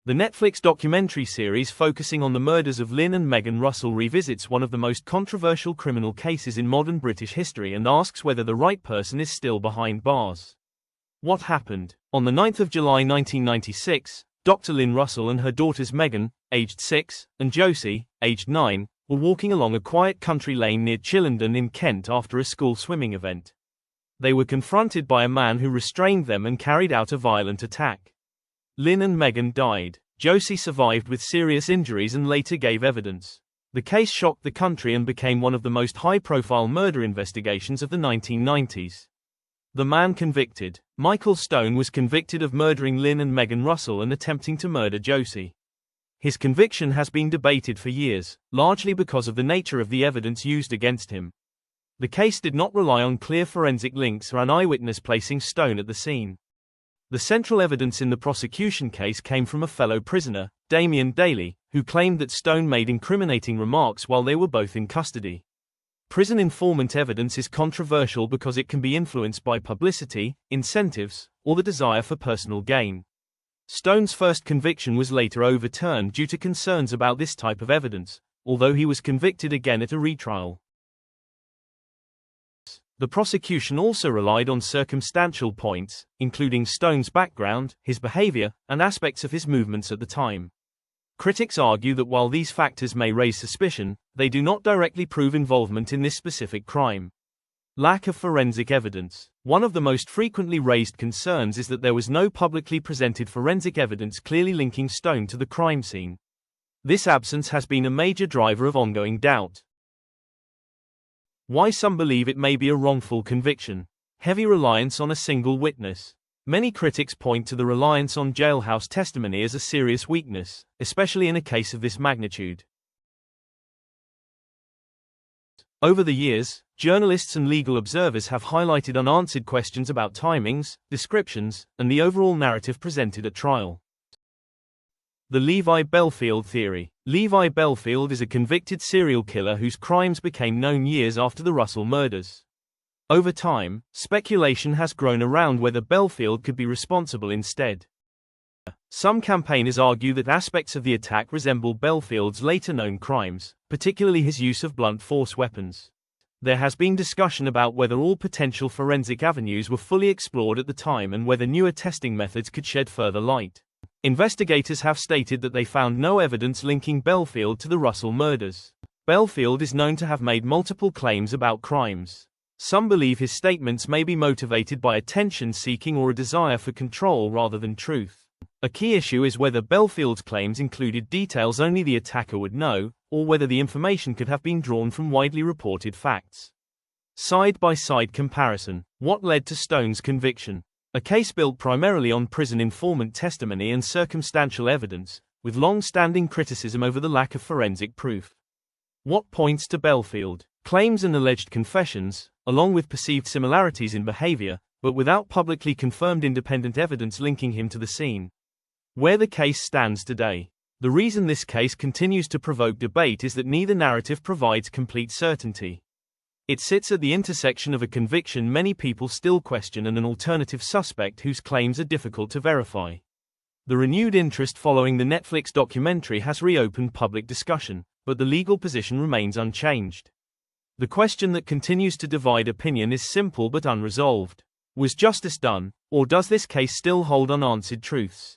The Netflix documentary series focusing on the murders of Lin and Megan Russell revisits one of the most controversial criminal cases in modern British history and asks whether the right person is still behind bars. What happened? On the 9th of July 1996, Dr. Lin Russell and her daughters Megan, aged 6, and Josie, aged 9, were walking along a quiet country lane near Chillenden in Kent after a school swimming event. They were confronted by a man who restrained them and carried out a violent attack. Lin and Megan died. Josie survived with serious injuries and later gave evidence. The case shocked the country and became one of the most high-profile murder investigations of the 1990s. The man convicted, Michael Stone, was convicted of murdering Lin and Megan Russell and attempting to murder Josie. His conviction has been debated for years, largely because of the nature of the evidence used against him. The case did not rely on clear forensic links or an eyewitness placing Stone at the scene. The central evidence in the prosecution case came from a fellow prisoner, Damien Daly, who claimed that Stone made incriminating remarks while they were both in custody. Prison informant evidence is controversial because it can be influenced by publicity, incentives, or the desire for personal gain. Stone's first conviction was later overturned due to concerns about this type of evidence, although he was convicted again at a retrial. The prosecution also relied on circumstantial points, including Stone's background, his behavior, and aspects of his movements at the time. Critics argue that while these factors may raise suspicion, they do not directly prove involvement in this specific crime. Lack of forensic evidence. One of the most frequently raised concerns is that there was no publicly presented forensic evidence clearly linking Stone to the crime scene. This absence has been a major driver of ongoing doubt. Why some believe it may be a wrongful conviction. Heavy reliance on a single witness. Many critics point to the reliance on jailhouse testimony as a serious weakness, especially in a case of this magnitude. Over the years, journalists and legal observers have highlighted unanswered questions about timings, descriptions, and the overall narrative presented at trial. The Levi Bellfield theory. Levi Bellfield is a convicted serial killer whose crimes became known years after the Russell murders. Over time, speculation has grown around whether Bellfield could be responsible instead. Some campaigners argue that aspects of the attack resemble Bellfield's later known crimes, particularly his use of blunt force weapons. There has been discussion about whether all potential forensic avenues were fully explored at the time and whether newer testing methods could shed further light. Investigators have stated that they found no evidence linking Bellfield to the Russell murders. Bellfield is known to have made multiple claims about crimes. Some believe his statements may be motivated by attention-seeking or a desire for control rather than truth. A key issue is whether Bellfield's claims included details only the attacker would know, or whether the information could have been drawn from widely reported facts. Side-by-side comparison. What led to Stone's conviction? A case built primarily on prison informant testimony and circumstantial evidence, with long-standing criticism over the lack of forensic proof. What points to Bellfield? Claims and alleged confessions, along with perceived similarities in behavior, but without publicly confirmed independent evidence linking him to the scene. Where the case stands today. The reason this case continues to provoke debate is that neither narrative provides complete certainty. It sits at the intersection of a conviction many people still question and an alternative suspect whose claims are difficult to verify. The renewed interest following the Netflix documentary has reopened public discussion, but the legal position remains unchanged. The question that continues to divide opinion is simple but unresolved. Was justice done, or does this case still hold unanswered truths?